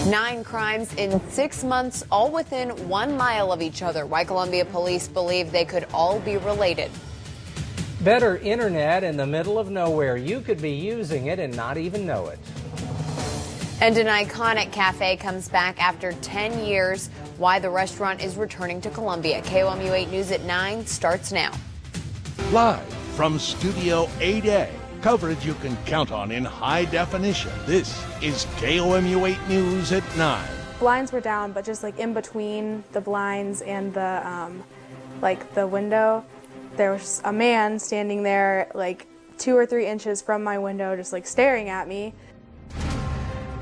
9 crimes in 6 months, all within 1 mile of each other. Why Columbia police believe they could all be related. Better internet in the middle of nowhere. You could be using it and not even know it. And an iconic cafe comes back after 10 years. Why the restaurant is returning to Columbia. KOMU 8 News at 9 starts now. Live from Studio 8A. Coverage you can count on in high definition. This is KOMU 8 News at 9. Blinds were down, but just like in between the blinds and the the window, there was a man standing there like 2 or 3 inches from my window, just like staring at me.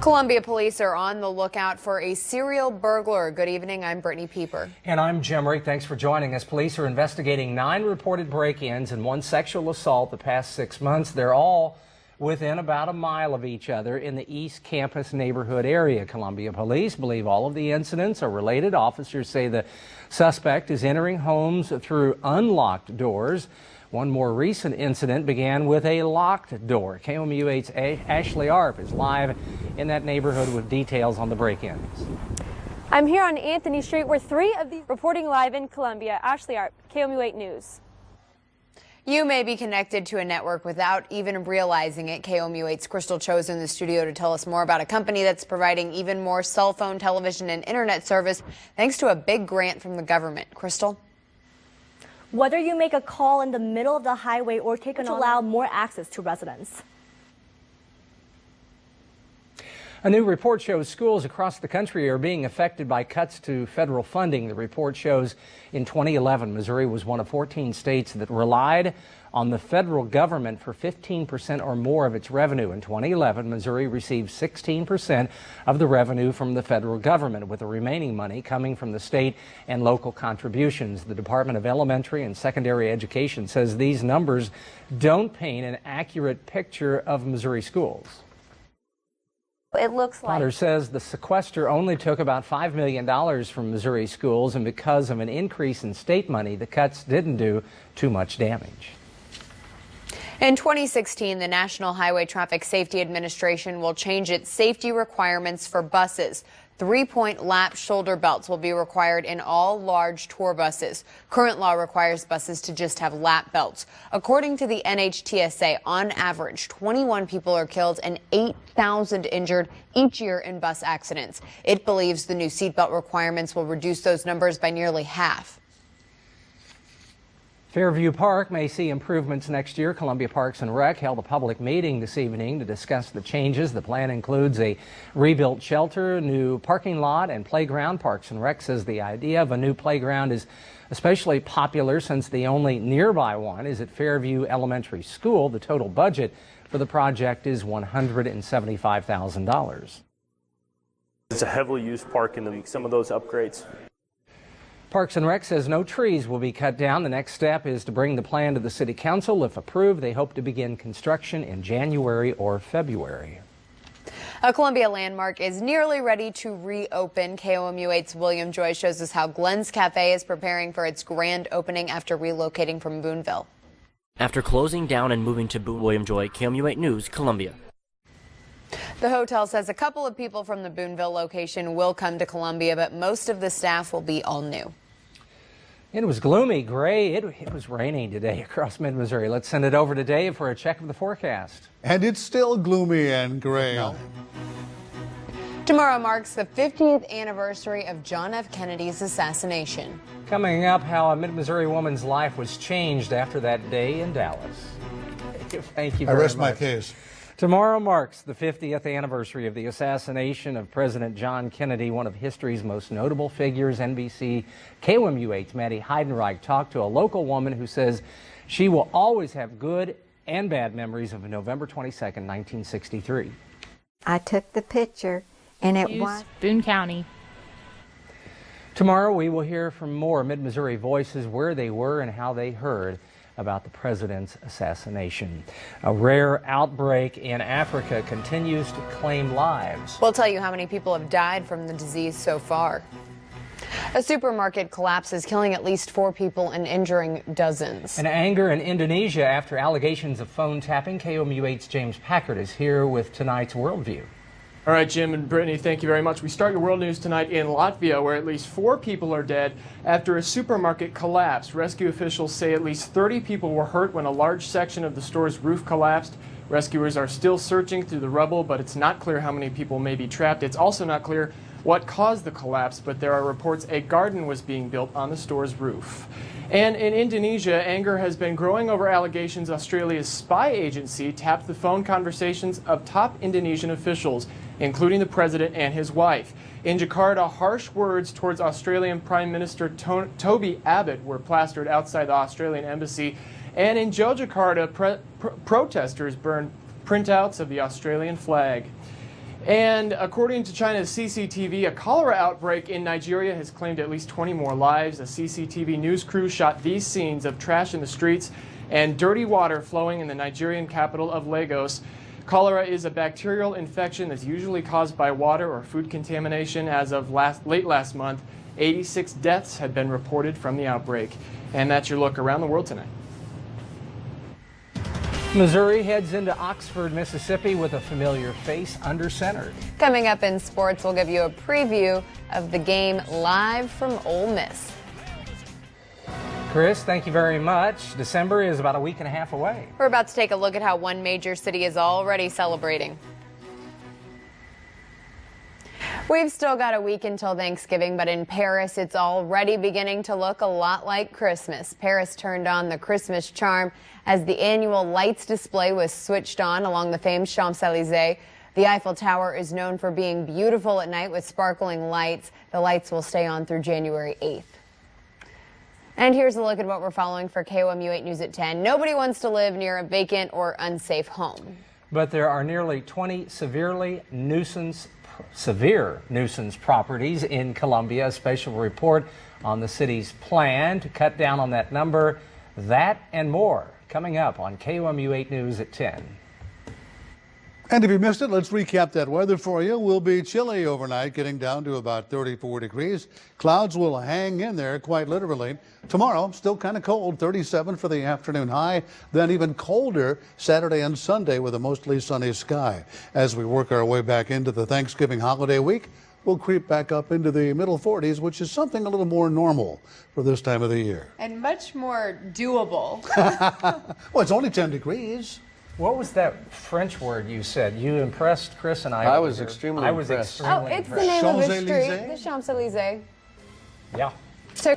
Columbia police are on the lookout for a serial burglar. Good evening, I'm Brittany Pieper. And I'm Jim Rick. Thanks for joining us. Police are investigating 9 reported break-ins and 1 sexual assault the past 6 months. They're all within about a mile of each other in the East Campus neighborhood area. Columbia police believe all of the incidents are related. Officers say the suspect is entering homes through unlocked doors. One more recent incident began with a locked door. KOMU 8's Ashley Arp is live in that neighborhood with details on the break-ins. I'm here on Anthony Street where 3 of these reporting live in Columbia. Ashley Arp, KOMU 8 News. You may be connected to a network without even realizing it. KOMU 8's Crystal Cho is in the studio to tell us more about a company that's providing even more cell phone, television, and internet service thanks to a big grant from the government. Crystal? Whether you make a call in the middle of the highway or take to allow more access to residents. A new report shows schools across the country are being affected by cuts to federal funding. The report shows in 2011, Missouri was one of 14 states that relied on the federal government for 15% or more of its revenue. In 2011, Missouri received 16% of the revenue from the federal government, with the remaining money coming from the state and local contributions. The Department of Elementary and Secondary Education says these numbers don't paint an accurate picture of Missouri schools. It looks like Potter says the sequester only took about $5 million from Missouri schools, and because of an increase in state money, the cuts didn't do too much damage. In 2016, the National Highway Traffic Safety Administration will change its safety requirements for buses. 3-point lap shoulder belts will be required in all large tour buses. Current law requires buses to just have lap belts. According to the NHTSA, on average, 21 people are killed and 8,000 injured each year in bus accidents. It believes the new seatbelt requirements will reduce those numbers by nearly half. Fairview Park may see improvements next year. Columbia Parks and Rec held a public meeting this evening to discuss the changes. The plan includes a rebuilt shelter, new parking lot, and playground. Parks and Rec says the idea of a new playground is especially popular since the only nearby one is at Fairview Elementary School. The total budget for the project is $175,000. It's a heavily used park in the week. Some of those upgrades. Parks and Rec says no trees will be cut down. The next step is to bring the plan to the City Council. If approved, they hope to begin construction in January or February. A Columbia landmark is nearly ready to reopen. KOMU 8's William Joy shows us how Glenn's Cafe is preparing for its grand opening after relocating from Boonville. After closing down and moving to William Joy, KOMU 8 News, Columbia. The hotel says a couple of people from the Boonville location will come to Columbia, but most of the staff will be all new. It was gloomy, gray. It was raining today across mid-Missouri. Let's send it over to Dave for a check of the forecast. And it's still gloomy and gray. No. Tomorrow marks the 50th anniversary of John F. Kennedy's assassination. Coming up, how a mid-Missouri woman's life was changed after that day in Dallas. Thank you very much. I rest my case. Tomorrow marks the 50th anniversary of the assassination of President John Kennedy, one of history's most notable figures. NBC KOMU 8's Maddie Heidenreich talked to a local woman who says she will always have good and bad memories of November 22nd, 1963. I took the picture, and it was Boone County. Tomorrow we will hear from more Mid-Missouri voices, where they were and how they heard about the president's assassination. A rare outbreak in Africa continues to claim lives. We'll tell you how many people have died from the disease so far. A supermarket collapses, killing at least 4 people and injuring dozens. And anger in Indonesia after allegations of phone tapping. KOMU 8's James Packard is here with tonight's Worldview. All right, Jim and Brittany, thank you very much. We start your world news tonight in Latvia, where at least 4 people are dead after a supermarket collapsed. Rescue officials say at least 30 people were hurt when a large section of the store's roof collapsed. Rescuers are still searching through the rubble, but it's not clear how many people may be trapped. It's also not clear what caused the collapse, but there are reports a garden was being built on the store's roof. And in Indonesia, anger has been growing over allegations Australia's spy agency tapped the phone conversations of top Indonesian officials, including the president and his wife. In Jakarta, harsh words towards Australian Prime Minister Toby Abbott were plastered outside the Australian embassy. And in Yogyakarta, protesters burned printouts of the Australian flag. And according to China's CCTV, a cholera outbreak in Nigeria has claimed at least 20 more lives. A CCTV news crew shot these scenes of trash in the streets and dirty water flowing in the Nigerian capital of Lagos. Cholera is a bacterial infection that's usually caused by water or food contamination. As of late last month, 86 deaths had been reported from the outbreak. And that's your look around the world tonight. Missouri heads into Oxford, Mississippi with a familiar face under center. Coming up in sports, we'll give you a preview of the game live from Ole Miss. Chris, thank you very much. December is about a week and a half away. We're about to take a look at how one major city is already celebrating. We've still got a week until Thanksgiving, but in Paris, it's already beginning to look a lot like Christmas. Paris turned on the Christmas charm as the annual lights display was switched on along the famed Champs-Élysées. The Eiffel Tower is known for being beautiful at night with sparkling lights. The lights will stay on through January 8th. And here's a look at what we're following for KOMU 8 News at 10. Nobody wants to live near a vacant or unsafe home. But there are nearly 20 severe nuisance properties in Columbia. A special report on the city's plan to cut down on that number. That and more coming up on KOMU 8 News at 10. And if you missed it, let's recap that weather for you. We'll be chilly overnight, getting down to about 34 degrees. Clouds will hang in there quite literally. Tomorrow, still kind of cold, 37 for the afternoon high. Then even colder Saturday and Sunday with a mostly sunny sky. As we work our way back into the Thanksgiving holiday week, we'll creep back up into the middle 40s, which is something a little more normal for this time of the year. And much more doable. Well, it's only 10 degrees. What was that French word you said? You impressed Chris and I. I was extremely impressed. Oh, it's the name of the street, the Champs-Élysées. Yeah. So